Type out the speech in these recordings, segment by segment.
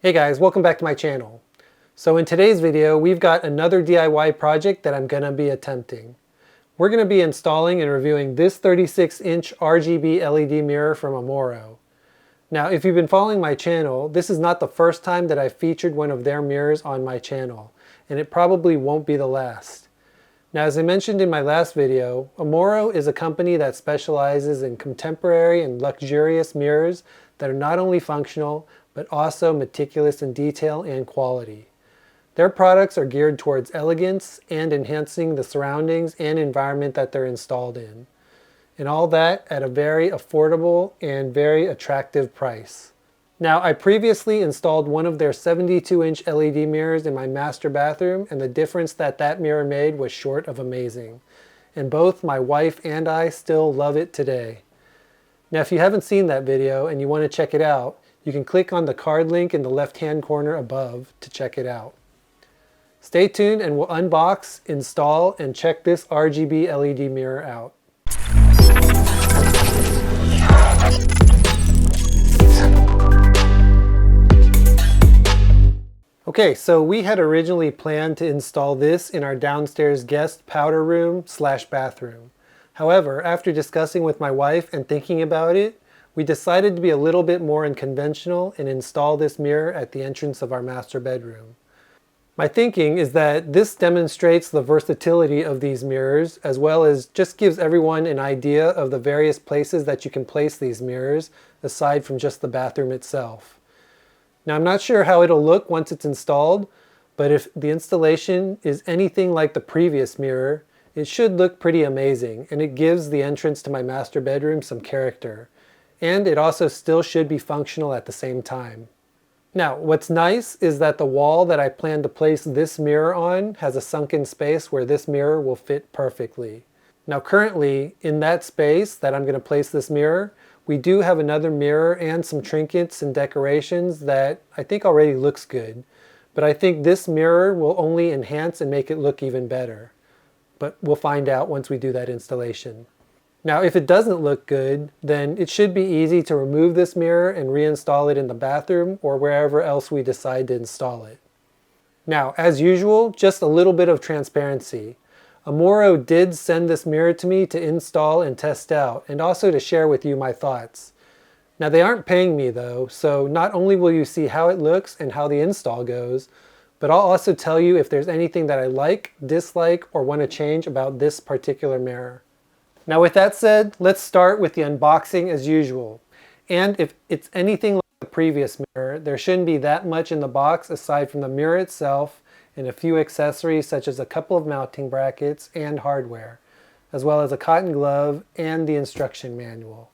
Hey guys, welcome back to my channel. So in today's video, we've got another DIY project that I'm going to be attempting. We're going to be installing and reviewing this 36-inch RGB LED mirror from Amorho. Now, if you've been following my channel, this is not the first time that I've featured one of their mirrors on my channel, and it probably won't be the last. Now, as I mentioned in my last video, Amorho is a company that specializes in contemporary and luxurious mirrors that are not only functional, but also meticulous in detail and quality. Their products are geared towards elegance and enhancing the surroundings and environment that they're installed in. And all that at a very affordable and very attractive price. Now, I previously installed one of their 72-inch LED mirrors in my master bathroom, and the difference that that mirror made was short of amazing. And both my wife and I still love it today. Now, if you haven't seen that video and you want to check it out, you can click on the card link in the left-hand corner above to check it out. Stay tuned and we'll unbox, install, and check this RGB LED mirror out. Okay, so we had originally planned to install this in our downstairs guest powder room / bathroom. However, after discussing with my wife and thinking about it, we decided to be a little bit more unconventional and install this mirror at the entrance of our master bedroom. My thinking is that this demonstrates the versatility of these mirrors, as well as just gives everyone an idea of the various places that you can place these mirrors, aside from just the bathroom itself. Now, I'm not sure how it'll look once it's installed, but if the installation is anything like the previous mirror, it should look pretty amazing, and it gives the entrance to my master bedroom some character. And it also still should be functional at the same time. Now, what's nice is that the wall that I plan to place this mirror on has a sunken space where this mirror will fit perfectly. Now, currently, in that space that I'm going to place this mirror, we do have another mirror and some trinkets and decorations that I think already looks good. But I think this mirror will only enhance and make it look even better. But we'll find out once we do that installation. Now, if it doesn't look good, then it should be easy to remove this mirror and reinstall it in the bathroom or wherever else we decide to install it. Now, as usual, just a little bit of transparency. Amorho did send this mirror to me to install and test out, and also to share with you my thoughts. Now, they aren't paying me though, so not only will you see how it looks and how the install goes, but I'll also tell you if there's anything that I like, dislike, or want to change about this particular mirror. Now, with that said, let's start with the unboxing as usual. And if it's anything like the previous mirror, there shouldn't be that much in the box aside from the mirror itself and a few accessories such as a couple of mounting brackets and hardware, as well as a cotton glove and the instruction manual.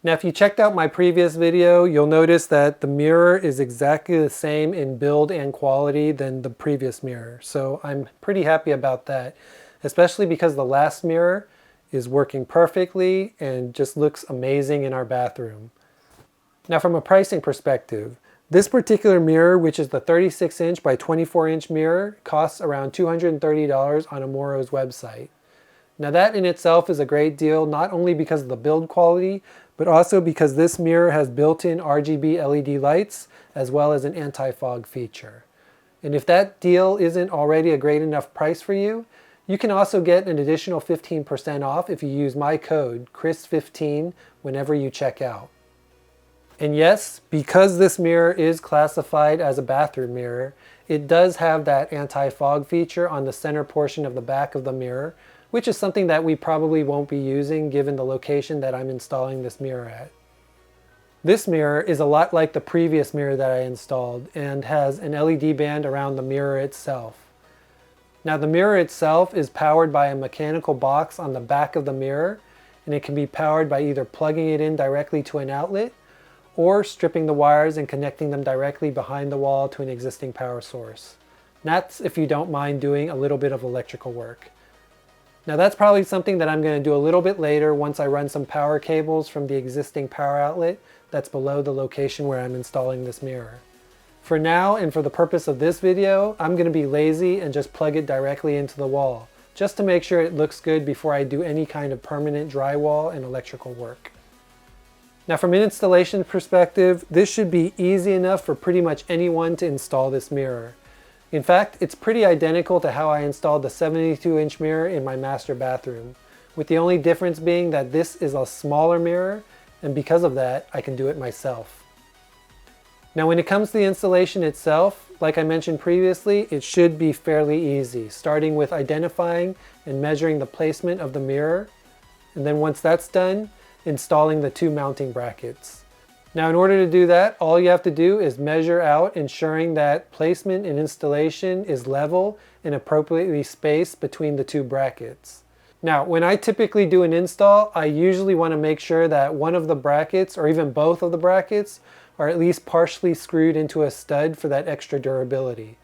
Now, if you checked out my previous video, you'll notice that the mirror is exactly the same in build and quality than the previous mirror. So I'm pretty happy about that, especially because the last mirror is working perfectly and just looks amazing in our bathroom. Now, from a pricing perspective, this particular mirror, which is the 36-inch by 24-inch mirror, costs around $230 on Amorho's website. Now, that in itself is a great deal, not only because of the build quality, but also because this mirror has built-in RGB LED lights, as well as an anti-fog feature. And if that deal isn't already a great enough price for you, you can also get an additional 15% off if you use my code, CHRIS15, whenever you check out. And yes, because this mirror is classified as a bathroom mirror, it does have that anti-fog feature on the center portion of the back of the mirror, which is something that we probably won't be using given the location that I'm installing this mirror at. This mirror is a lot like the previous mirror that I installed and has an LED band around the mirror itself. Now, the mirror itself is powered by a mechanical box on the back of the mirror, and it can be powered by either plugging it in directly to an outlet or stripping the wires and connecting them directly behind the wall to an existing power source. And that's if you don't mind doing a little bit of electrical work. Now, that's probably something that I'm going to do a little bit later once I run some power cables from the existing power outlet that's below the location where I'm installing this mirror. For now, and for the purpose of this video, I'm going to be lazy and just plug it directly into the wall, just to make sure it looks good before I do any kind of permanent drywall and electrical work. Now from an installation perspective, this should be easy enough for pretty much anyone to install this mirror. In fact, it's pretty identical to how I installed the 72-inch mirror in my master bathroom, with the only difference being that this is a smaller mirror, and because of that, I can do it myself. Now when it comes to the installation itself, like I mentioned previously, it should be fairly easy, starting with identifying and measuring the placement of the mirror, and then once that's done, installing the 2 mounting brackets. Now in order to do that, all you have to do is measure out, ensuring that placement and installation is level and appropriately spaced between the 2 brackets. Now when I typically do an install, I usually want to make sure that one of the brackets, or even both of the brackets, are at least partially screwed into a stud for that extra durability.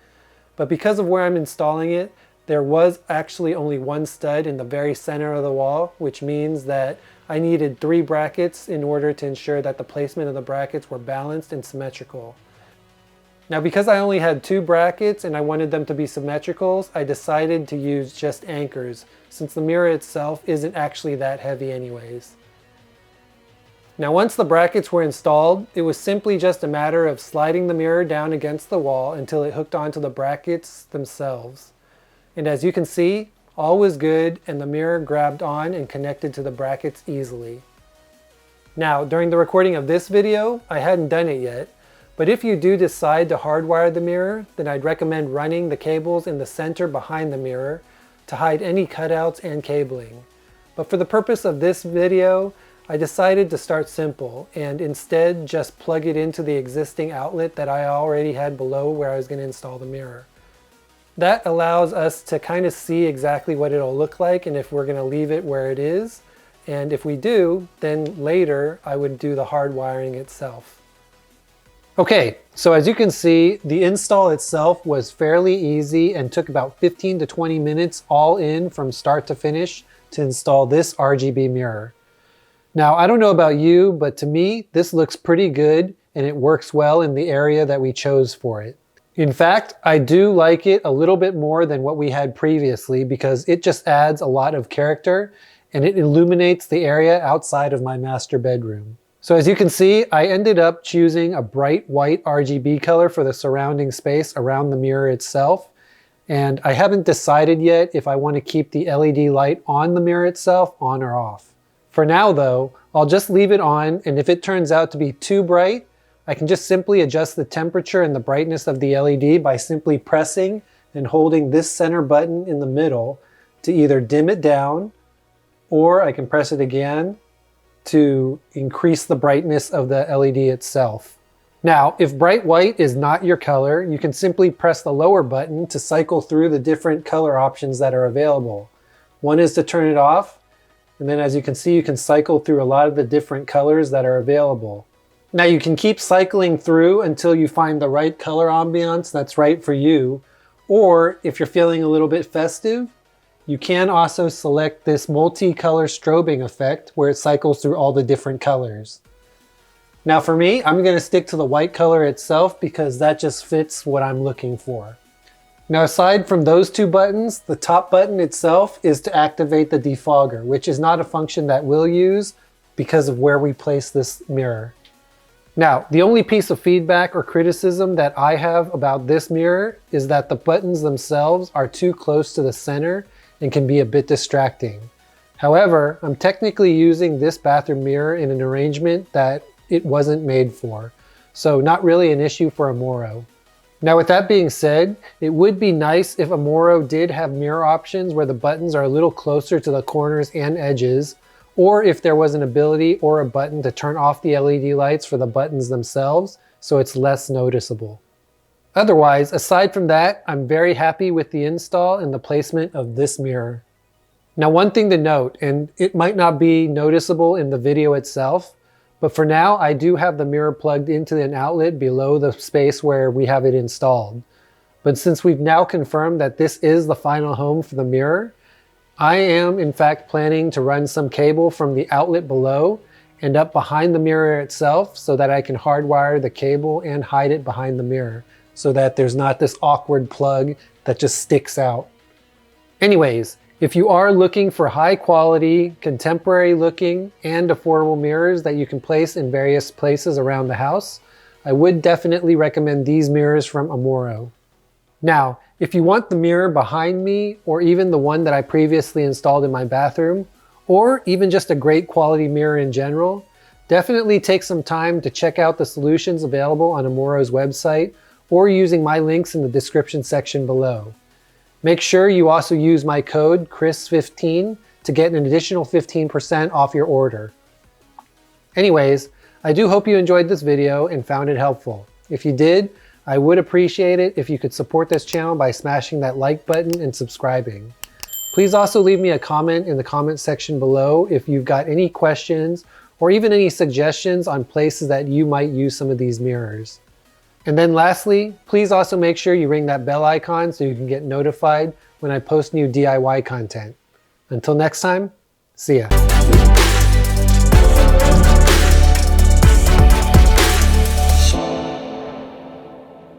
But because of where I'm installing it, there was actually only 1 stud in the very center of the wall, which means that I needed 3 brackets in order to ensure that the placement of the brackets were balanced and symmetrical. Now because I only had 2 brackets and I wanted them to be symmetrical, I decided to use just anchors, since the mirror itself isn't actually that heavy anyways. Now once the brackets were installed, it was simply just a matter of sliding the mirror down against the wall until it hooked onto the brackets themselves. And as you can see, all was good and the mirror grabbed on and connected to the brackets easily. Now, during the recording of this video, I hadn't done it yet, but if you do decide to hardwire the mirror, then I'd recommend running the cables in the center behind the mirror to hide any cutouts and cabling. But for the purpose of this video, I decided to start simple and instead just plug it into the existing outlet that I already had below where I was going to install the mirror. That allows us to kind of see exactly what it'll look like and if we're going to leave it where it is. And if we do, then later I would do the hard wiring itself. Okay, so as you can see, the install itself was fairly easy and took about 15 to 20 minutes all in from start to finish to install this RGB mirror. Now, I don't know about you, but to me, this looks pretty good and it works well in the area that we chose for it. In fact, I do like it a little bit more than what we had previously because it just adds a lot of character and it illuminates the area outside of my master bedroom. So as you can see, I ended up choosing a bright white RGB color for the surrounding space around the mirror itself. And I haven't decided yet if I want to keep the LED light on the mirror itself on or off. For now though, I'll just leave it on, and if it turns out to be too bright, I can just simply adjust the temperature and the brightness of the LED by simply pressing and holding this center button in the middle to either dim it down, or I can press it again to increase the brightness of the LED itself. Now, if bright white is not your color, you can simply press the lower button to cycle through the different color options that are available. One is to turn it off, and then as you can see, you can cycle through a lot of the different colors that are available. Now you can keep cycling through until you find the right color ambiance that's right for you, or if you're feeling a little bit festive, you can also select this multi-color strobing effect where it cycles through all the different colors. Now for me, I'm going to stick to the white color itself because that just fits what I'm looking for. Now aside from those 2 buttons, the top button itself is to activate the defogger, which is not a function that we'll use because of where we place this mirror. Now, the only piece of feedback or criticism that I have about this mirror is that the buttons themselves are too close to the center and can be a bit distracting. However, I'm technically using this bathroom mirror in an arrangement that it wasn't made for, so not really an issue for Amorho. Now with that being said, it would be nice if Amorho did have mirror options where the buttons are a little closer to the corners and edges, or if there was an ability or a button to turn off the LED lights for the buttons themselves so it's less noticeable. Otherwise, aside from that, I'm very happy with the install and the placement of this mirror. Now one thing to note, and it might not be noticeable in the video itself, but for now I do have the mirror plugged into an outlet below the space where we have it installed. But since we've now confirmed that this is the final home for the mirror, I am in fact planning to run some cable from the outlet below and up behind the mirror itself so that I can hardwire the cable and hide it behind the mirror so that there's not this awkward plug that just sticks out. Anyways, If you are looking for high quality, contemporary looking, and affordable mirrors that you can place in various places around the house, I would definitely recommend these mirrors from Amorho. Now, if you want the mirror behind me, or even the one that I previously installed in my bathroom, or even just a great quality mirror in general, definitely take some time to check out the solutions available on Amorho's website or using my links in the description section below. Make sure you also use my code CHRIS15 to get an additional 15% off your order. Anyways, I do hope you enjoyed this video and found it helpful. If you did, I would appreciate it if you could support this channel by smashing that like button and subscribing. Please also leave me a comment in the comment section below if you've got any questions or even any suggestions on places that you might use some of these mirrors. And then lastly, please also make sure you ring that bell icon so you can get notified when I post new DIY content. Until next time, see ya.